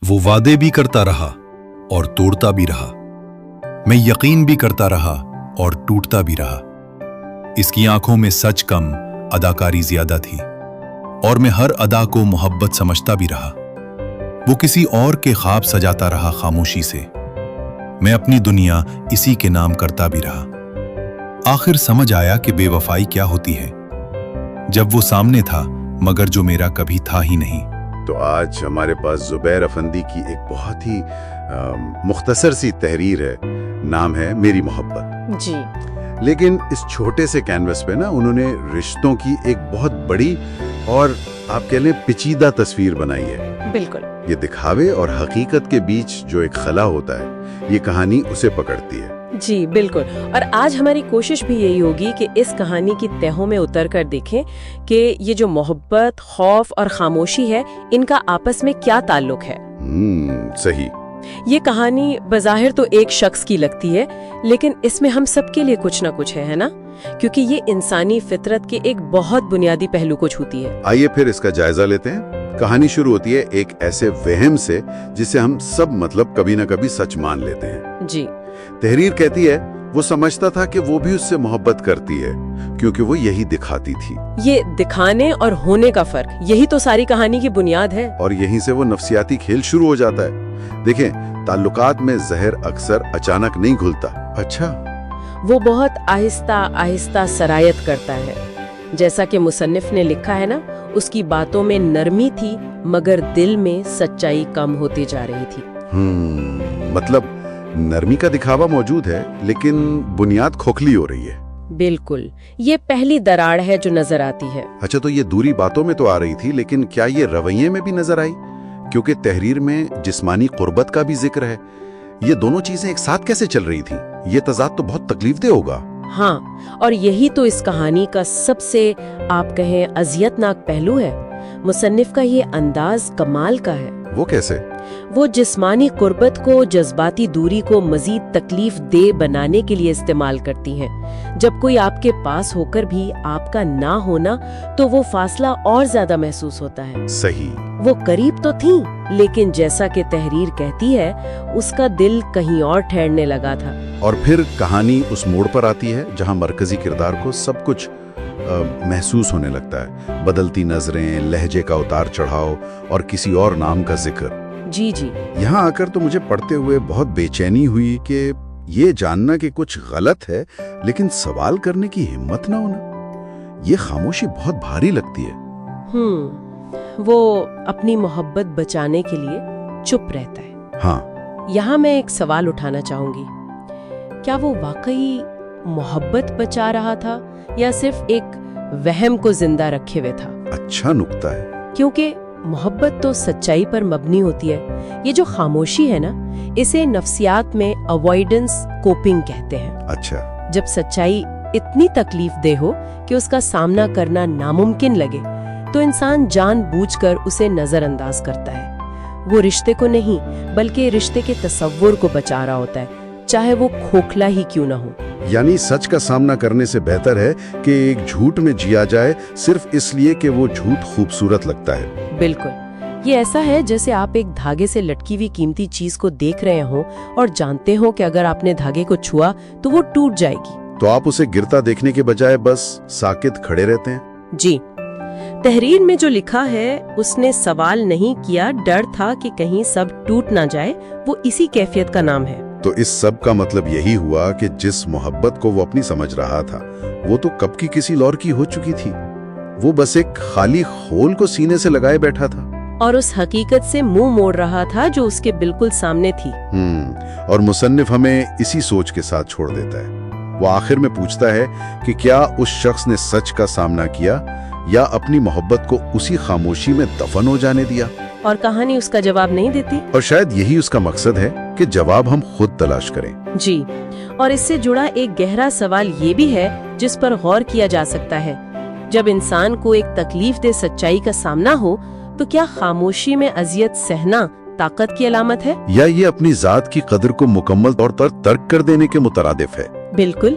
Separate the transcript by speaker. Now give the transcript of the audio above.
Speaker 1: وہ وعدے بھی کرتا رہا اور توڑتا بھی رہا، میں یقین بھی کرتا رہا اور ٹوٹتا بھی رہا۔ اس کی آنکھوں میں سچ کم، اداکاری زیادہ تھی، اور میں ہر ادا کو محبت سمجھتا بھی رہا۔ وہ کسی اور کے خواب سجاتا رہا خاموشی سے، میں اپنی دنیا اسی کے نام کرتا بھی رہا۔ آخر سمجھ آیا کہ بے وفائی کیا ہوتی ہے، جب وہ سامنے تھا مگر جو میرا کبھی تھا ہی نہیں۔
Speaker 2: تو آج ہمارے پاس زبیر افندی کی ایک بہت ہی مختصر سی تحریر ہے، نام ہے میری محبت۔
Speaker 3: جی،
Speaker 2: لیکن اس چھوٹے سے کینوس پہ نا انہوں نے رشتوں کی ایک بہت بڑی اور آپ کہہ لیں پیچیدہ تصویر بنائی ہے۔
Speaker 3: بالکل۔
Speaker 2: یہ دکھاوے اور حقیقت کے بیچ جو ایک خلا ہوتا ہے، یہ کہانی اسے پکڑتی ہے۔
Speaker 3: جی بالکل، اور آج ہماری کوشش بھی یہی ہوگی کہ اس کہانی کی تہوں میں اتر کر دیکھیں کہ یہ جو محبت، خوف اور خاموشی ہے، ان کا آپس میں کیا تعلق ہے۔
Speaker 2: صحیح۔
Speaker 3: یہ کہانی بظاہر تو ایک شخص کی لگتی ہے، لیکن اس میں ہم سب کے لیے کچھ نہ کچھ ہے نا، کیونکہ یہ انسانی فطرت کے ایک بہت بنیادی پہلو کو چھوتی ہے۔
Speaker 2: آئیے پھر اس کا جائزہ لیتے ہیں۔ کہانی شروع ہوتی ہے ایک ایسے وہم سے جسے ہم سب کبھی نہ کبھی سچ مان لیتے ہیں۔
Speaker 3: جی،
Speaker 2: تحریر کہتی ہے وہ سمجھتا تھا کہ وہ بھی اس سے محبت کرتی ہے کیونکہ وہ یہی دکھاتی تھی۔
Speaker 3: یہ دکھانے اور ہونے کا فرق، یہی تو ساری کہانی کی بنیاد ہے۔
Speaker 2: اور یہیں سے وہ نفسیاتی کھیل شروع ہو جاتا ہے۔ دیکھیں، تعلقات میں زہر اکثر اچانک نہیں گھلتا، اچھا
Speaker 3: وہ بہت آہستہ آہستہ سرایت کرتا ہے۔ جیسا کہ مصنف نے لکھا ہے نا، اس کی باتوں میں نرمی تھی مگر دل میں سچائی کم ہوتی جا رہی تھی۔
Speaker 2: مطلب نرمی کا دکھاوا موجود ہے لیکن بنیاد کھوکھلی ہو رہی ہے۔
Speaker 3: بالکل، یہ پہلی دراڑ ہے جو نظر آتی ہے۔
Speaker 2: اچھا، تو یہ دوری باتوں میں تو آ رہی تھی، لیکن کیا یہ رویے میں بھی نظر آئی؟ کیونکہ تحریر میں جسمانی قربت کا بھی ذکر ہے۔ یہ دونوں چیزیں ایک ساتھ کیسے چل رہی تھیں؟ یہ تضاد تو بہت تکلیف دہ ہوگا۔
Speaker 3: ہاں، اور یہی تو اس کہانی کا سب سے آپ کہیں اذیت ناک پہلو ہے۔ مصنف کا یہ انداز کمال کا ہے۔
Speaker 2: وہ کیسے؟
Speaker 3: وہ جسمانی قربت کو جذباتی دوری کو مزید تکلیف دہ بنانے کے لیے استعمال کرتی ہیں۔ جب کوئی آپ کے پاس ہو کر بھی آپ کا نہ ہونا تو وہ فاصلہ اور زیادہ محسوس ہوتا ہے۔
Speaker 2: صحیح۔
Speaker 3: وہ قریب تو تھیں، لیکن جیسا کہ تحریر کہتی ہے، اس کا دل کہیں اور ٹھہرنے لگا تھا۔
Speaker 2: اور پھر کہانی اس موڑ پر آتی ہے جہاں مرکزی کردار کو سب کچھ محسوس ہونے لگتا ہے۔ بدلتی نظریں، لہجے کا اتار چڑھاؤ اور کسی اور نام کا ذکر۔
Speaker 3: جی جی،
Speaker 2: یہاں آ کر تو مجھے پڑھتے ہوئے بہت بے چینی ہوئی کہ یہ جاننا کہ کچھ غلط ہے لیکن سوال کرنے کی ہمت نہ ہونا، یہ خاموشی بہت بھاری لگتی ہے۔
Speaker 3: وہ اپنی محبت بچانے کے لیے چپ رہتا ہے۔
Speaker 2: ہاں،
Speaker 3: یہاں میں ایک سوال اٹھانا چاہوں گی، کیا وہ واقعی محبت بچا رہا تھا یا صرف ایک وہم کو زندہ رکھے ہوئے تھا؟
Speaker 2: اچھا نکتہ ہے۔
Speaker 3: کیونکہ محبت تو سچائی پر مبنی ہوتی ہے۔ یہ جو خاموشی ہے نا، اسے نفسیات میں اوائیڈنس کوپنگ کہتے ہیں۔
Speaker 2: اچھا،
Speaker 3: جب سچائی اتنی تکلیف دہ ہو کہ اس کا سامنا کرنا ناممکن لگے تو انسان جان بوجھ کر اسے نظر انداز کرتا ہے۔ وہ رشتے کو نہیں بلکہ رشتے کے تصور کو بچا رہا ہوتا ہے، چاہے وہ کھوکھلا ہی کیوں نہ ہو۔
Speaker 2: یعنی سچ کا سامنا کرنے سے بہتر ہے کہ ایک جھوٹ میں جیا جائے صرف اس لیے کہ وہ جھوٹ خوبصورت لگتا ہے۔
Speaker 3: بالکل، یہ ایسا ہے جیسے آپ ایک دھاگے سے لٹکی ہوئی قیمتی چیز کو دیکھ رہے ہوں اور جانتے ہو کہ اگر آپ نے دھاگے کو چھوا تو وہ ٹوٹ جائے گی،
Speaker 2: تو آپ اسے گرتا دیکھنے کے بجائے بس ساکت کھڑے رہتے ہیں۔
Speaker 3: جی، تحریر میں جو لکھا ہے اس نے سوال نہیں کیا، ڈر تھا کہ کہیں سب ٹوٹ نہ جائے، وہ اسی کیفیت کا نام ہے۔
Speaker 2: تو اس سب کا مطلب یہی ہوا کہ جس محبت کو وہ اپنی سمجھ رہا تھا وہ تو کب کی کسی اور کی ہو چکی تھی۔ وہ بس ایک خالی خول کو سینے سے لگائے بیٹھا تھا
Speaker 3: اور اس حقیقت سے منہ موڑ رہا تھا جو اس کے بالکل سامنے تھی۔
Speaker 2: اور مصنف ہمیں اسی سوچ کے ساتھ چھوڑ دیتا ہے۔ وہ آخر میں پوچھتا ہے کہ کیا اس شخص نے سچ کا سامنا کیا یا اپنی محبت کو اسی خاموشی میں دفن ہو جانے دیا؟
Speaker 3: اور کہانی اس کا جواب نہیں دیتی،
Speaker 2: اور شاید یہی اس کا مقصد ہے کہ جواب ہم خود تلاش کریں۔
Speaker 3: جی، اور اس سے جڑا ایک گہرا سوال یہ بھی ہے جس پر غور کیا جا سکتا ہے۔ جب انسان کو ایک تکلیف دہ سچائی کا سامنا ہو تو کیا خاموشی میں اذیت سہنا طاقت کی علامت ہے،
Speaker 2: یا یہ اپنی ذات کی قدر کو مکمل طور پر ترک کر دینے کے مترادف ہے؟
Speaker 3: بالکل،